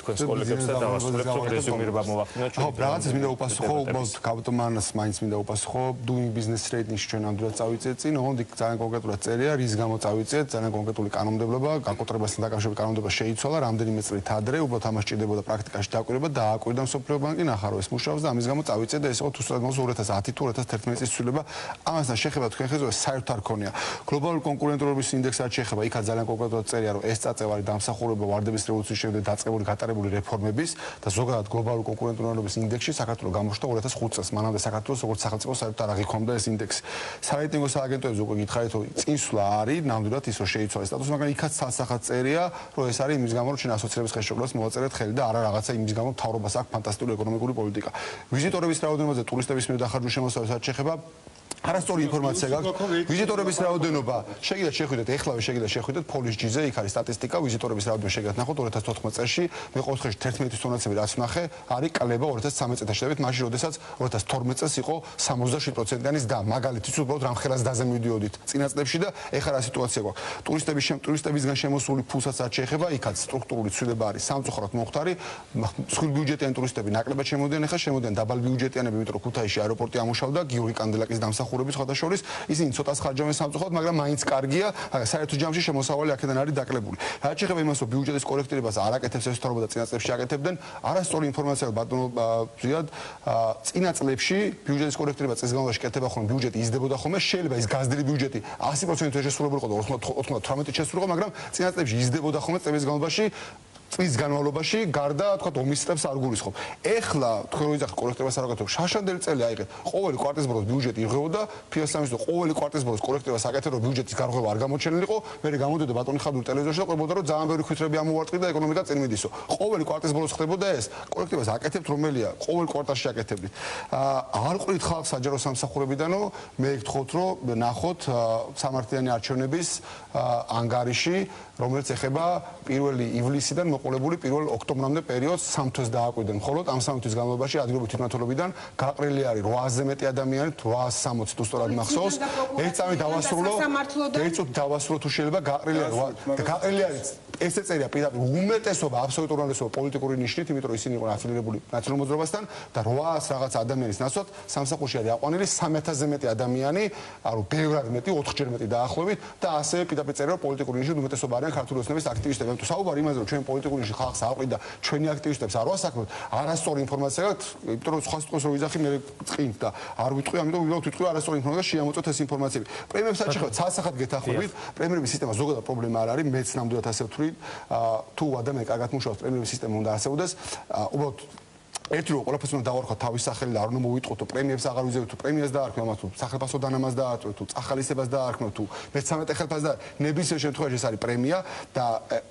თქვენს კოლეგებს და დავასრულებთ, რომ რეზუმირება მოვახდინოთ. ხო, რაღაცას მინდა უპასუხო, უბრალოდ გაბატონმანას მაინც მინდა უპასუხო, doing business rating-ში ჩვენ ამდენად წავიწიეთ წინ, ოღონდ იქ ძალიან კონკრეტულად წერია, რის გამო წავიწიეთ, ძალიან კონკრეტული კანონმდებლობა, განკუთვნებასთან დაკავშირებით კანონმდებლობა შეიცვალა, რამდენიმე წლით ადრე, უბრალოდ ამას ჭირდებოდა პრაქტიკაში დაკვირვება, დააკვირდა მსოფლიო ბანკი, ნახარო ეს მუშაობს და ამის გამო წავიწიეთ და ეს იყო თუ სწორად მოს 2010 თუ 2011 წლის ცვლილება. ამასთან შეხება თქვენ ხეზო საერთოდ არ ქონია. გლობალური კონკურენტობის ინდექსად შეხება, იქაც ძალიან კონკრეტულად წერია, რომ ეს წაწევარი დამსახურება ვარდების რევოლუციის შემდეგ დაწყებული გატარებული რეფორმების და ზოგადად გლობალური კონკურენტობის ინდექსში საქართველოს გამოჩნდა 2005 წელს. მანამდე საქართველოს როგორც სახელმწიფო საერთოდ არ აღიქვამდა ეს ინდექსი. სარეიტინგო სააგენტოებს უკვე გითხარით, რომ წინსვლა არის, ნამდვილად ის რომ შეიცვალა სტატუსი, მაგრამ იქაც ცალსახად წერია, რომ ეს არის იმის გამო, რომ ჩვენ ასოცირების ხელშეკრულებას მოვაწერეთ ხელი და არა რაღაცა იმის გამო მთავრობას აქვს ფანტასტიკური ეკონომიკური პოლიტიკა. ვიზიტორების რაოდენობაზე ტურისტების მიერ დახარჯულ შემოსავალსაც შეხება არასწორი ინფორმაცია გაქვს. ვიზიტორების რაოდენობა შეგიძლიათ შეხვიდეთ, ეხლავე შეგიძლიათ შეხვიდეთ Polish G-ზე, იქ არის სტატისტიკა, ვიზიტორების რაოდენობა შეგიძლიათ ნახოთ 2014 წელში, მე ყოველთვის 11 თონაცები რაც ვნახე, არის კლება 2013 წელთან შედარებით, მაშინ როდესაც 2012 წელს იყო 67%-იანი და მაგალითად უბრალოდ რამხელას დაზე მივიდიოდით წინა წლებში და ეხლა რა სიტუაცია გვაქვს. ტურისტებისგან შემოსული ფულსაც შეეხება, იქაც სტრუქტურული ცვლილება არის სამწუხაროდ მომხდარი, მსხვილ ბიუჯეტიანი ტურისტები ნაკლებად შემოდიან, ეხლა შემოდიან დაბალ ბიუჯეტიანები, იმიტომ რომ ქუთაისში აეროპორტი ამუშავდა, გიორგი კანდელაკის დამსახურების სხვადასხვა ისინი ცოტას ხარჯავენ სამწუხაროდ, მაგრამ მაინც კარგია, საერთო ჯამში შემოსავალი აქედან არის დაკლებული. რაც შეეხება იმას, რომ ბიუჯეტის კორექტირებას არ აკეთებს ეს თორობა და წინა წლებში აკეთებდნენ, არასწორი ინფორმაცია ბატონო ზიად, წინა წლებში ბიუჯეტის კორექტირება წლის განმავლობაში კეთდება ხოლმე, ბიუჯეტი იზრდებოდა ხოლმე, შეიძლება ის გაზრდილი ბიუჯეტი 100% შესრულებულიყო და 98 შესრულიყო, მაგრამ წინა წლებში იზრდებოდა ხოლმე წლების განმავლობაში წლის განმავლობაში გარდა თქვა ომის წლებს არ გულისხმობ. ეხლა თქვენ რო იძახთ კორექტირებას არ აკეთებ, შაშანდელი წელი აიღეთ. ყოველი კვარტის ბოლოს ბიუჯეტი იღებოდა, ფინანსამისტრო ყოველი კვარტის ბოლოს კორექტირებას აკეთებდა, რომ ბიუჯეტის გარღვევა არ გამოჩენილიყო, მე გამოდიოდა ბატონი ხადური ტელევიზორში და ყვებოდა, რომ ძალიან ბევრი ხვითრები ამოვარტყი და ეკონომიკა წინ მიდისო. ყოველი კვარტის ბოლოს ხდებოდა ეს. კორექტირებას აკეთებთ, რომელია? ყოველ კვარტალში აკეთებდით. არ ყვრით ხალხს საჯარო სამსახურებიდანო, მე გთხოვთ, რომ ნახოთ სამართლიანი არჩევნების ანგარიში, რომელიც ეხება 1 ივლისიდან მოყოლებული 1 ოქტომბრამდე პერიოდს 3 თვეს დააკვირდნენ. მხოლოდ ამ 3 თვის განმავლობაში ადგილობრივი თვითმმართველობიდან გაყრილი არის 800-ზე მეტი ადამიანი, 860 თუ სწორად მახსოვს. ერთ წამი დავასრულო, ერთ წუთი დავასრულო თუ შეიძლება გაყრილი არის. გაყრილი არის ესე წერია პირდაპირ უმეტესობა, აბსოლუტური უმეტესობა პოლიტიკური ნიშნით, იმიტომ რომ ისინი იყვნენ აფილირებული ნაციონალურ მოძრაობასთან და 800 რაღაც ადამიანის ნაცვლად სამსახურში არის აყვანილი 3000-ზე მეტი ადამიანი, ანუ ბევრად მეტი, 4-ჯერ მეტი დაახლოებით და ასე პირდაპირ წერია პოლიტიკური ნიშნით უმეტესობა არიან ქართული ოცნების აქტივისტები. ანუ საუბარი იმაზე, რომ ჩვენ პოლიტიკური ნიშნით ხალხს აყვიდა, ჩვენი აქტივისტებს არ ვასაქმებთ, არასწორი ინფორმაცია გაქვთ, იმიტომ რომ სხვა სიტყვას რო ვიძახი, მე წqინთ და არ ვიტყვი, ამიტომ ვიტყვი არასწორი ინფორმაცია, შეამოწოთ ეს ინფორმაციები. პრემიებსაც შეხება ცალსახად გეთანხმებით, პრემიების სისტემა ზოგადად პრობლემა არ არის, მეც ნამდვილად ასე ვთვლი. თუ ადამიანი კარგად მუშაობს, პრემიების სისტემა უნდა არსებობდეს. უბრალოდ ერთი რომ ყველაფერს უნდა დავარქვა თავის სახელი და არ უნდა მოვიტყოთ, პრემიებს აღარ ვიზევით, თუ პრემიას დაარქმევ, ამას თუ სახელმწიფო დანამას დაარქმევ, თუ წახალისებას დაარქმევ, თუ მე-13 ხელფასს და ნებისმიერ შემთხვევაში ეს არის პრემია და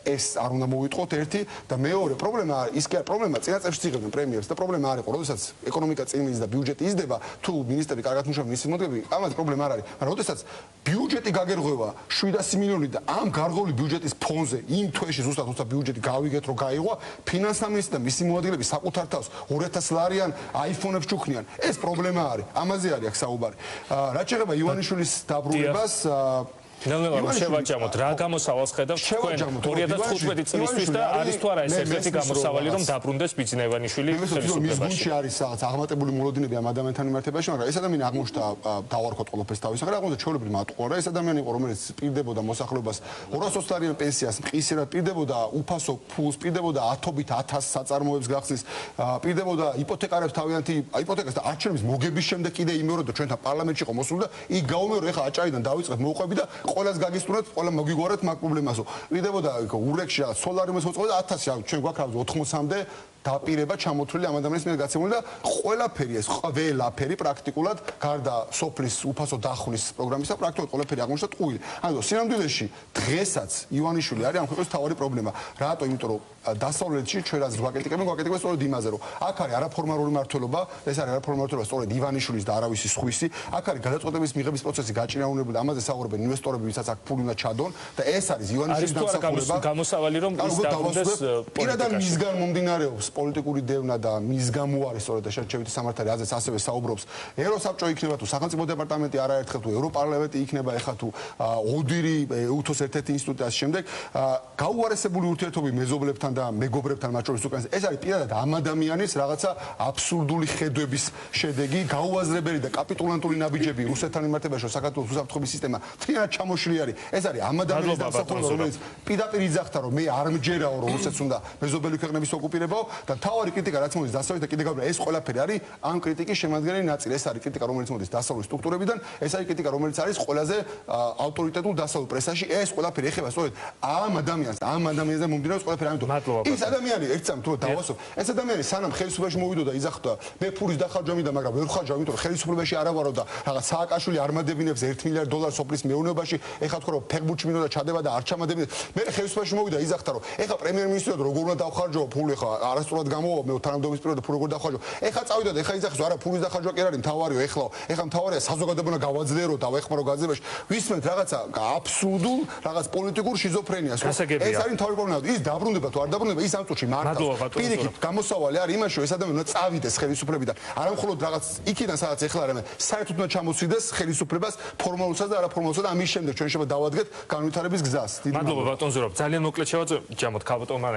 ეს არ უნდა მოვიტყოთ ერთი და მეორე პრობლემა არის, ის კი არა პრობლემა, წინა წლებში იღებდნენ პრემიებს და პრობლემა არ იყო, როდესაც ეკონომიკა წინ მის და ბიუჯეტი იზრდება, თუ მინისტრები კარგად მუშაობენ, ისინი მოდგები, ამაზე პრობლემა არ არის, მაგრამ როდესაც ბიუჯეტი გაგერღვევა 700 მილიონი და ამ გარღვეული ბიუჯეტის ფონზე იმ თვეში ზუსტად როცა ბიუჯეტი გავიგეთ, რომ გაიღო, ფინანსთა მინისტრი და მისი მოადგილეები საკუთარ თავს 2000 ლარიან აიფონებს ჩუქნიან. ეს პრობლემა არის. ამაზე არის აქ საუბარი. რაც შეეხება ივანიშვილის დაბრუნებას, შევაჯამოთ, რა გამოსავალს ხედავთ თქვენ 2015 წლისთვის და არის თუ არა ეს ერთ-ერთი გამოსავალი, რომ დაბრუნდეს ბიძინა ივანიშვილი ხელისუფლებაში? მის არის რაღაც აღმატებული მოლოდინები ამ ადამიანთან მიმართებაში, მაგრამ ეს ადამიანი აღმოჩნდა დავარქოთ ყოველფერს თავის ახლა აღმოჩნდა ჩვეულებრივ მატყუარა, ეს ადამიანი იყო, რომელიც პირდებოდა მოსახლეობას 220 ლარიან პენსიას, მყისერად პირდებოდა უფასო ფულს, პირდებოდა ათობით 1000 საწარმოებს გახსნის, პირდებოდა იპოთეკარებს თავიანთი იპოთეკას და არჩევნების მოგების შემდეგ კიდე იმეორებდა ჩვენთან პარლამენტში იყო მოსული და იქ გაუმეორე, ეხლა აჭარიდან დავიწყეთ მოუყვები და ყველას გაგისტურეთ, ყველა მოგიგوارეთ მაგ პრობლემასო. ვიდებოდა ურეკში რაღაც სოლარიუმის მოწყობა და 1000 ჩვენ გვაქვს 80-მდე დაპირება ჩამოთვლილი ამ ადამიანის მიერ გაცემული და ყველაფერი ეს ყველაფერი პრაქტიკულად გარდა სოფლის უფასო დახვის პროგრამისა პრაქტიკულად ყველაფერი აღმოჩნდა ტყუილი. ანუ სინამდვილეში დღესაც ივანიშვილი არის ამ ქვეყნის თავარი პრობლემა. რატო? იმიტომ რომ დასავლეთში ჩვენ რაც გვაკეთებენ სწორედ იმაზე რომ აქ არის არაფორმალური მმართველობა, ეს არის არაფორმალური მმართველობა სწორედ ივანიშვილის და არავის სხვისი. აქ არის გადაწყვეტების მიღების პროცესი გაჭირაუნებული და ამაზე საუბრობენ ინვესტორები, ვისაც აქ ფული უნდა ჩადონ და ეს არის ივანიშვილის დამსახურება. გამოსავალი რომ ის დაბრუნდეს პირადად მისგან მომდინარეობს პოლიტიკური დევნა და მის გამო არის სწორედ შერჩევითი სამართალი აზრს ასევე საუბრობს ევროსაბჭო იქნება თუ სახელმწიფო დეპარტამენტი არაერთხელ თუ ევროპარლამენტი იქნება ეხლა თუ ოდირი უცხოს ერთ-ერთი ინსტიტუტი ასე შემდეგ გაუარესებული ურთიერთობები მეზობლებთან და მეგობრებთან მათ შორის უკანეს ეს არის პირადად ამ ადამიანის რაღაცა აბსურდული ხედვების შედეგი გაუაზრებელი და კაპიტულანტური ნაბიჯები რუსეთთან მიმართებაში საქართველოს უსაფრთხოების სისტემა თრიანად ჩამოშლილი არის ეს არის ამ ადამიანის დამსახურება რომელიც პირდაპირ იძახდა რომ მე არ მჯერაო რომ რუსეთს უნდა მეზობელი ქვეყნების ოკუპირებაო და თავარი კრიტიკა რაც მოდის დასავლეთ და კიდე გაბრა ეს ყველაფერი არის ამ კრიტიკის შემადგენელი ნაწილი ეს არის კრიტიკა რომელიც მოდის დასავლეთ სტრუქტურებიდან ეს არის კრიტიკა რომელიც არის ყველაზე ავტორიტეტულ დასავლეთ პრესაში ეს ყველაფერი ეხება სწორედ ამ ადამიანზე მომდინარეობს ყველაფერი ამიტომ ის ადამიანი ერთსამ თუ დავასო ეს ადამიანი სანამ ხელისუფლებაში მოვიდოდა იძახდა მე ფულის დახარჯვა მინდა მაგრამ ვერ ხარჯავ იმიტომ რომ ხელისუფლებაში არ ავარო და რაღაც სააკაშვილი არ მადებინებს $1 მილიარდ სოფლის მეურნეობაში ეხლა თქვა რომ ფეხბურთში მინდა ჩადება და არ ჩამადებინებს მე ხელისუფლებაში მოვიდა იძახდა რომ ეხლა პრემიერ-მინისტრად როგორ უნდა დავხარჯო ფული ეხლა არასწორად გამოვა მე თანამდებობის პერიოდში ფული როგორ დავხარჯო ეხლა წავიდა და ეხლა იძახის არა ფულის დახარჯვა კი არ არის მთავარიო ეხლა მთავარია საზოგადოება გავაძლიერო და ვეხმარო გაძებაში ვისმენთ რაღაცა აბსურდულ რაღაც პოლიტიკურ შიზოფრენიას ეს არის თავი პრობლემა ის დაბრუნდება თუ არ დაბრუნდება ის ამ წუთში მართავს პირიქით გამოსავალი არის იმაში რომ ეს ადამიანი უნდა წავიდეს ხელისუფლებიდან არა მხოლოდ რაღაც იქიდან სადაც ეხლა არა საერთოდ უნდა ჩამოსვიდეს ხელისუფლებას ფორმალურსაც და არაფორმალურსაც და ამის შემდეგ ჩვენ შეიძლება დავადგეთ განვითარების გზას მადლობა ბატონ ზურაბ ძალიან მოკლედ შევაძოთ ქალბატონმა